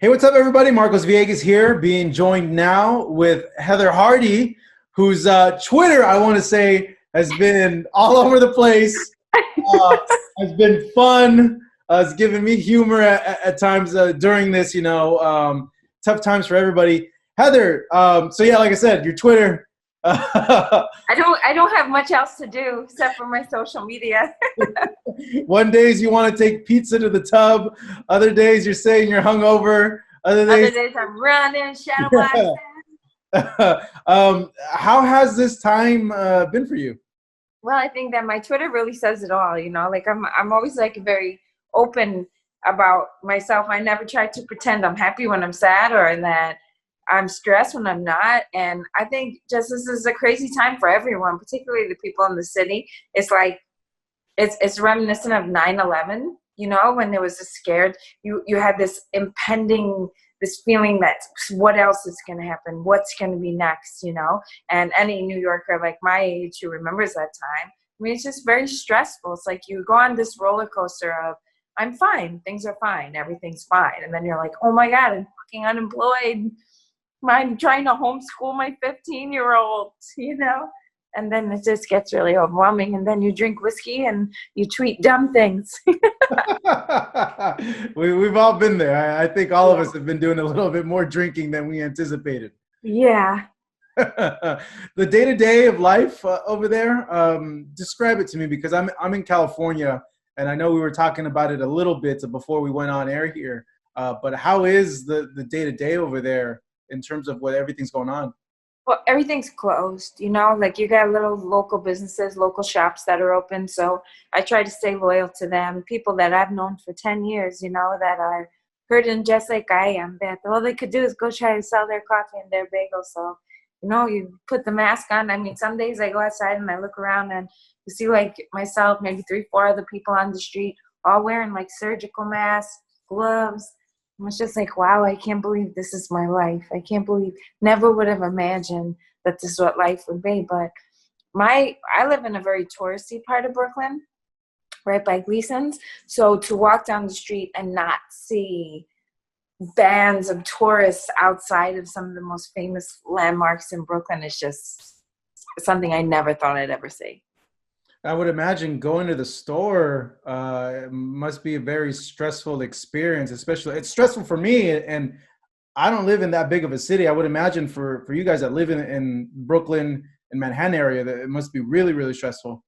Hey, what's up, everybody? Marcos Villegas here, being joined now with Heather Hardy, whose Twitter, I want to say, has been all over the place. Uh, has been fun. It's given me humor at times during this, tough times for everybody. Heather, so yeah, like I said, your Twitter. I don't have much else to do except for my social media. One days you want to take pizza to the tub. Other days you're saying you're hungover. Other Other days. days I'm running, shadow boxing. How has this time been for you? Well, I think that my Twitter really says it all, like I'm always like very open about myself. I never try to pretend I'm happy when I'm sad or that I'm stressed when I'm not. And I think just this is a crazy time for everyone, particularly the people in the city. It's like it's reminiscent of 9/11, when there was a scared, you had this impending, this feeling that what else is going to happen, what's going to be next, and any New Yorker like my age who remembers that time, I mean, it's just very stressful. It's like you go on this roller coaster of I'm fine, things are fine, everything's fine, and then you're like, oh my god, I'm fucking unemployed, I'm trying to homeschool my 15-year-old, and then it just gets really overwhelming. And then you drink whiskey and you tweet dumb things. We've all been there. I think all of us have been doing a little bit more drinking than we anticipated. Yeah. The day-to-day of life over there, describe it to me, because I'm in California, and I know we were talking about it a little bit before we went on air here. But how is the day-to-day over there in terms of what everything's going on? Well, everything's closed, like you got little local businesses, local shops that are open. So I try to stay loyal to them. People that I've known for 10 years, that are hurting just like I am, that all they could do is go try to sell their coffee and their bagels. So, you put the mask on. I mean, some days I go outside and I look around and you see like myself, maybe 3, 4 other people on the street, all wearing like surgical masks, gloves. I was just like, wow, I can't believe this is my life. I can't believe, never would have imagined that this is what life would be. But I live in a very touristy part of Brooklyn, right by Gleesons. So to walk down the street and not see bands of tourists outside of some of the most famous landmarks in Brooklyn is just something I never thought I'd ever see. I would imagine going to the store must be a very stressful experience, especially it's stressful for me, and I don't live in that big of a city. I would imagine for you guys that live in Brooklyn and Manhattan area, that it must be really, really stressful.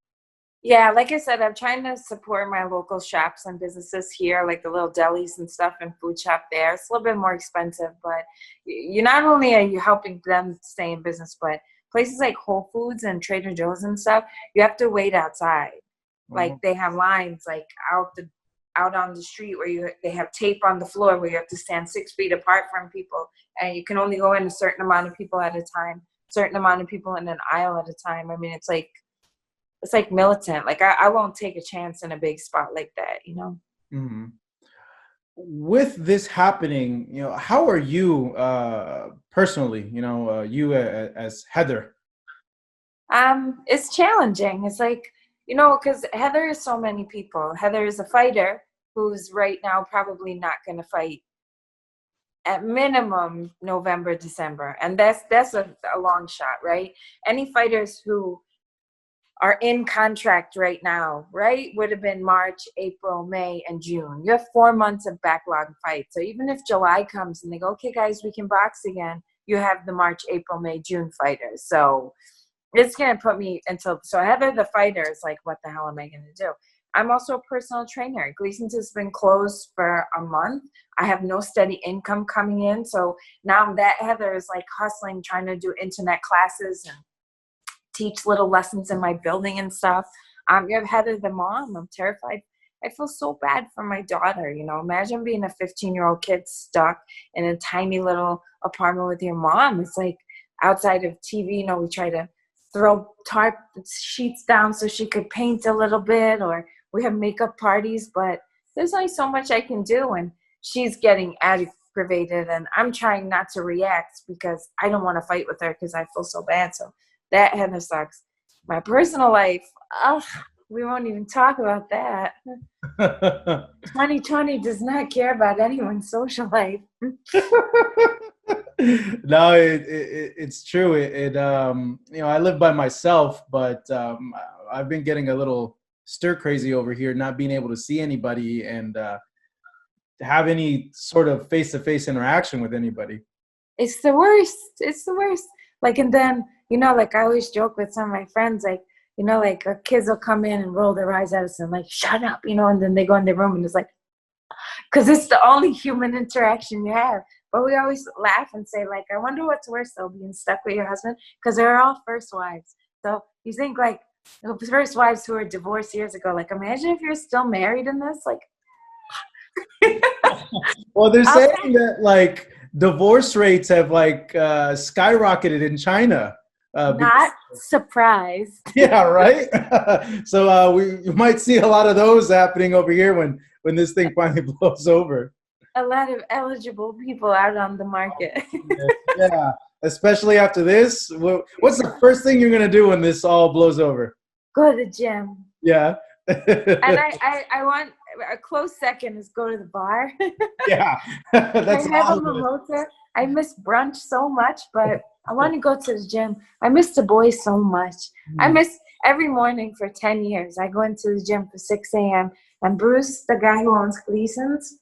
Yeah, like I said, I'm trying to support my local shops and businesses here, like the little delis and stuff and food shop there. It's a little bit more expensive, but you not only are you helping them stay in business, but places like Whole Foods and Trader Joe's and stuff, you have to wait outside. Like Oh. they have lines like out on the street where they have tape on the floor where you have to stand 6 feet apart from people, and you can only go in a certain amount of people at a time, certain amount of people in an aisle at a time. I mean, it's like militant. Like I won't take a chance in a big spot like that. Mhm. With this happening, how are you personally? You as Heather. It's challenging. It's like, because Heather is so many people. Heather is a fighter who's right now probably not going to fight at minimum November, December, and that's a long shot, right? Any fighters who are in contract right now, right, would have been March, April, May, and June. You have 4 months of backlog fights. So even if July comes and they go, okay, guys, we can box again, you have the March, April, May, June fighters. So it's going to put me until, so Heather the fighter is like, what the hell am I going to do? I'm also a personal trainer. Gleason's has been closed for a month. I have no steady income coming in. So now that Heather is like hustling, trying to do internet classes and teach little lessons in my building and stuff. You have Heather the mom. I'm terrified. I feel so bad for my daughter. Imagine being a 15-year-old kid stuck in a tiny little apartment with your mom. It's like outside of TV, we try to throw tarp sheets down so she could paint a little bit, or we have makeup parties, but there's only so much I can do. And she's getting aggravated, and I'm trying not to react because I don't want to fight with her because I feel so bad. So that Heather sucks. My personal life, ugh, we won't even talk about that. 2020 does not care about anyone's social life. No, it's true. You know, I live by myself, but I've been getting a little stir crazy over here, not being able to see anybody and have any sort of face-to-face interaction with anybody. It's the worst. It's the worst. Like, and then, you know, like I always joke with some of my friends, like, you know, like kids will come in and roll their eyes at us and like, shut up, you know, and then they go in their room and it's like, because it's the only human interaction you have. But we always laugh and say, like, I wonder what's worse, though, being stuck with your husband, because they're all first wives. So you think, like, the first wives who were divorced years ago, like, imagine if you're still married in this, like. Well, they're saying that like divorce rates have like skyrocketed in China. Not surprised. Yeah, right. So we might see a lot of those happening over here when this thing finally blows over. A lot of eligible people out on the market. Yeah, especially after this. What's the first thing you're gonna do when this all blows over? Go to the gym. Yeah. And I want a close second is go to the bar. Yeah, that's I have a mimosa. I miss brunch so much, but I want to go to the gym. I miss the boys so much. I miss every morning for 10 years. I go into the gym for 6 a.m. And Bruce, the guy who owns Gleesons,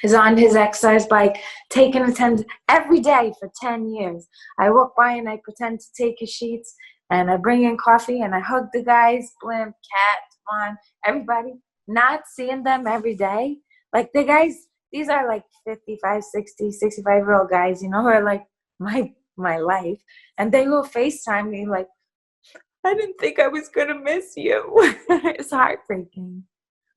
is on his exercise bike, taking attendance every day for 10 years. I walk by and I pretend to take his sheets, and I bring in coffee, and I hug the guys, Blimp, Cat, Vaughn, everybody. Not seeing them every day. Like the guys, these are like 55, 60, 65-year-old guys, you know, who are like my life. And they will FaceTime me like, I didn't think I was going to miss you. It's heartbreaking.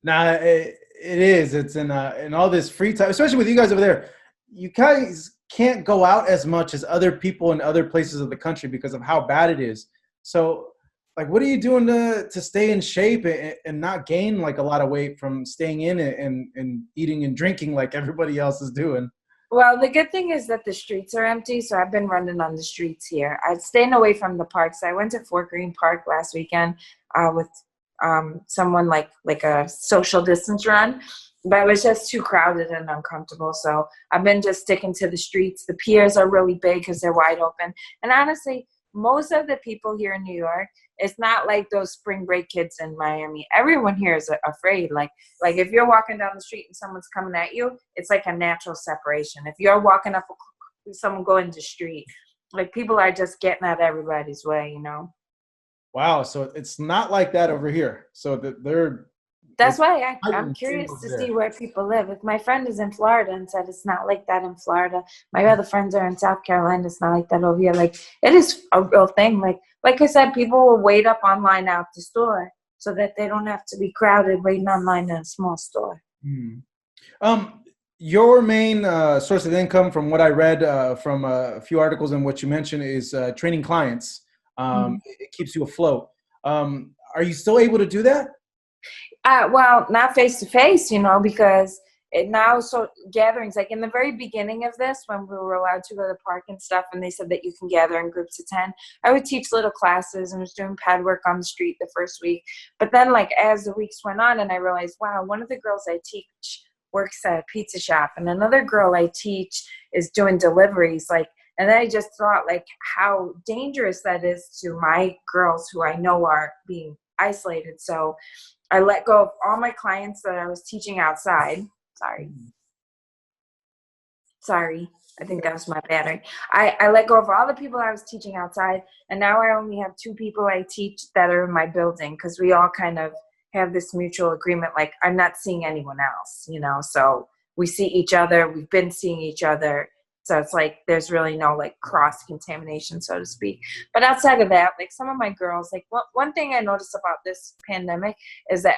Nah, it is. It's in all this free time, especially with you guys over there. You guys can't go out as much as other people in other places of the country because of how bad it is. So, like, what are you doing to stay in shape and not gain like a lot of weight from staying in and eating and drinking like everybody else is doing? Well, the good thing is that the streets are empty, so I've been running on the streets here. I'm staying away from the parks. I went to Fort Greene Park last weekend with someone like a social distance run, but it was just too crowded and uncomfortable. So I've been just sticking to the streets. The piers are really big because they're wide open. And honestly, most of the people here in New York, it's not like those spring break kids in Miami. Everyone here is afraid. Like if you're walking down the street and someone's coming at you, it's like a natural separation. If you're walking up, someone going to the street, like people are just getting out of everybody's way, you know? Wow. So it's not like that over here. So That's why I'm curious to see where people live. If my friend is in Florida and said it's not like that in Florida, my other friends are in South Carolina, it's not like that over here. Like, it is a real thing. Like I said, people will wait up online out the store so that they don't have to be crowded waiting online in a small store. Your main source of income, from what I read from a few articles and what you mentioned, is training clients. It keeps you afloat. Are you still able to do that? Well, not face to face, you know, because so gatherings, like in the very beginning of this, when we were allowed to go to the park and stuff, and they said that you can gather in groups of 10, I would teach little classes and was doing pad work on the street the first week. But then, like, as the weeks went on, and I realized, wow, one of the girls I teach works at a pizza shop, and another girl I teach is doing deliveries, like. And then I just thought, like, how dangerous that is to my girls who I know are being isolated. So I let go of all my clients that I was teaching outside. Sorry. I think that was my battery. I let go of all the people I was teaching outside, and now I only have 2 people I teach that are in my building, because we all kind of have this mutual agreement, like, I'm not seeing anyone else, you know, so we see each other. We've been seeing each other. So it's like there's really no like cross-contamination, so to speak. But outside of that, like some of my girls, like one thing I noticed about this pandemic is that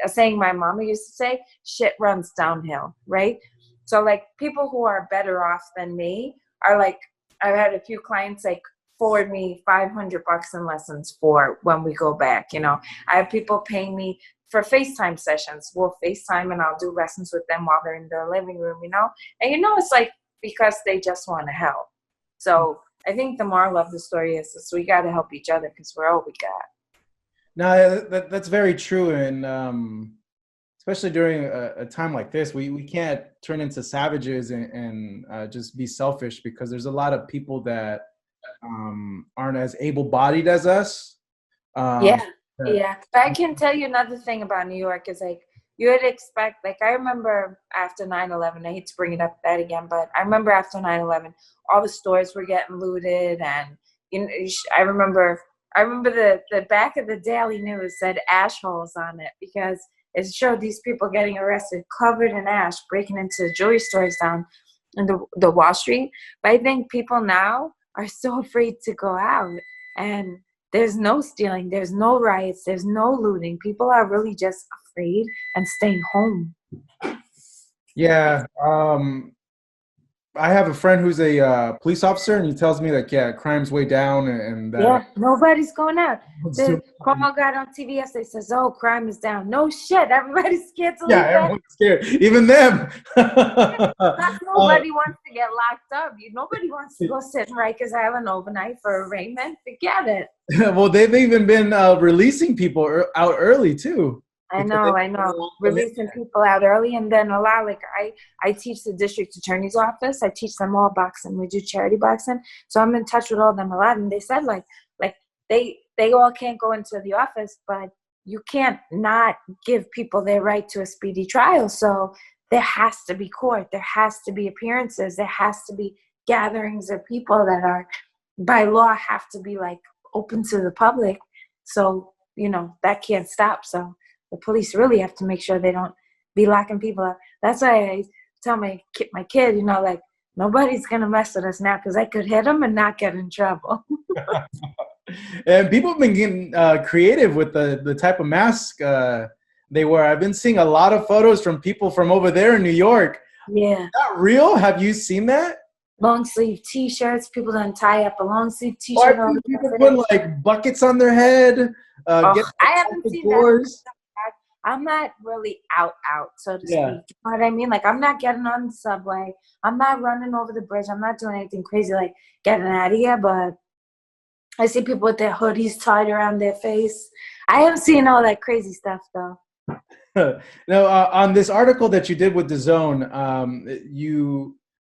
a saying my mama used to say, shit runs downhill, right? So like people who are better off than me are like, I've had a few clients like forward me $500 in lessons for when we go back, you know. I have people paying me for FaceTime sessions. We'll FaceTime and I'll do lessons with them while they're in their living room, you know. And you know, it's like, because they just want to help. So I think the moral of the story is we got to help each other because we're all we got. No, that's very true, and especially during a time like this, we can't turn into savages and just be selfish because there's a lot of people that aren't as able-bodied as us. Yeah, Um, that, yeah. But I can tell you another thing about New York is like you would expect, like I remember after 9/11, I hate to bring it up that again, but I remember after 9/11, all the stores were getting looted and I remember the back of the Daily News said ash holes on it because it showed these people getting arrested covered in ash, breaking into jewelry stores down in the Wall Street. But I think people now are so afraid to go out and there's no stealing, there's no riots, there's no looting. People are really just afraid and staying home. yeah, I have a friend who's a police officer, and he tells me that yeah, crime's way down, and that Yeah, nobody's going out. it's The Cuomo got on TV yesterday, says, "Oh, crime is down." No shit, everybody's scared to yeah, leave that. everyone's scared, even them. Not nobody wants to get locked up. Nobody wants to go sit in Rikers Island overnight for arraignment. Forget it. Well, they've even been releasing people out early too, I because they know, I don't know. want them in. Releasing people out early, and then a lot. Like I teach the district attorney's office. I teach them all boxing. We do charity boxing, so I'm in touch with all of them a lot. And they said like they all can't go into the office, but you can't not give people their right to a speedy trial. So there has to be court. There has to be appearances. There has to be gatherings of people that are by law have to be like open to the public. So that can't stop. So the police really have to make sure they don't be locking people up. That's why I tell my kid, like nobody's gonna mess with us now because I could hit them and not get in trouble. And people have been getting creative with the type of mask they wear. I've been seeing a lot of photos from people from over there in New York. Yeah, Is that real? Have you seen that? long sleeve T-shirts. People don't tie up a long sleeve Or T-shirt I've over seen people their put face. like buckets on their head, Oh, get I haven't the seen that. doors. I'm not really out, so to Yeah. speak. You know what I mean? Like, I'm not getting on the subway. I'm not running over the bridge. I'm not doing anything crazy like getting out of here. But I see people with their hoodies tied around their face. I haven't seen all that crazy stuff, though. Now, on this article that you did with the Zone,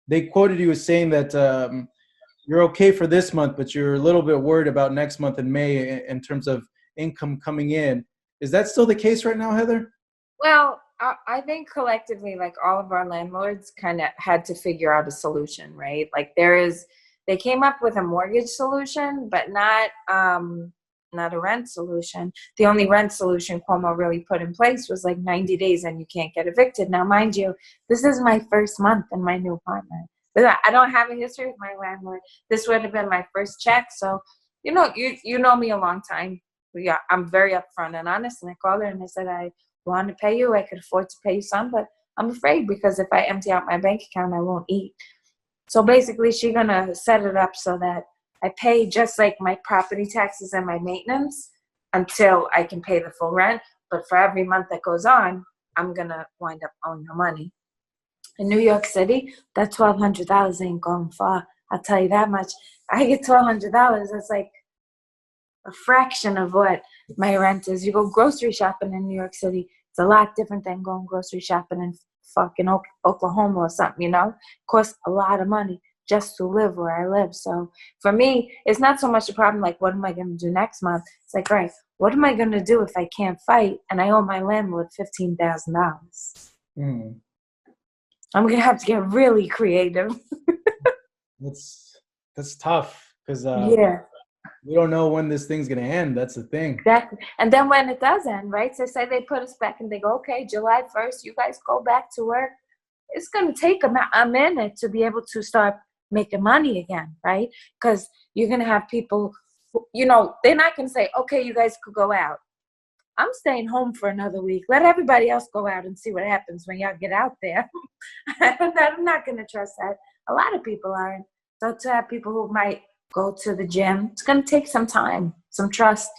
they quoted you as saying that you're okay for this month, but you're a little bit worried about next month in May in terms of income coming in. Is that still the case right now, Heather? Well, I think collectively, like all of our landlords kind of had to figure out a solution, right? Like they came up with a mortgage solution, but not a rent solution. The only rent solution Cuomo really put in place was like 90 days and you can't get evicted. Now, mind you, this is my first month in my new apartment. I don't have a history with my landlord. This would have been my first check. So, you know me a long time. Yeah, I'm very upfront and honest. And I called her and I said, I want to pay you. I could afford to pay you some, but I'm afraid because if I empty out my bank account, I won't eat. So basically, she's going to set it up so that I pay just like my property taxes and my maintenance until I can pay the full rent. But for every month that goes on, I'm going to wind up owing her money. In New York City, that $1,200 ain't going far. I'll tell you that much. I get $1,200. That's like a fraction of what my rent is. You go grocery shopping in New York City, it's a lot different than going grocery shopping in fucking Oklahoma or something, It costs a lot of money just to live where I live. So for me, it's not so much a problem like, what am I going to do next month? It's like, right, what am I going to do if I can't fight and I owe my landlord $15,000? Mm. I'm going to have to get really creative. That's tough because Yeah. we don't know when this thing's gonna end. That's the thing. Exactly. And then when it does end, right? So say they put us back and they go, okay, July 1st, you guys go back to work. It's going to take a minute to be able to start making money again, right? Because you're going to have people, they're not going to say, okay, you guys could go out. I'm staying home for another week. Let everybody else go out and see what happens when y'all get out there. I'm not going to trust that. A lot of people aren't. So to have people who might go to the gym, it's going to take some time, some trust,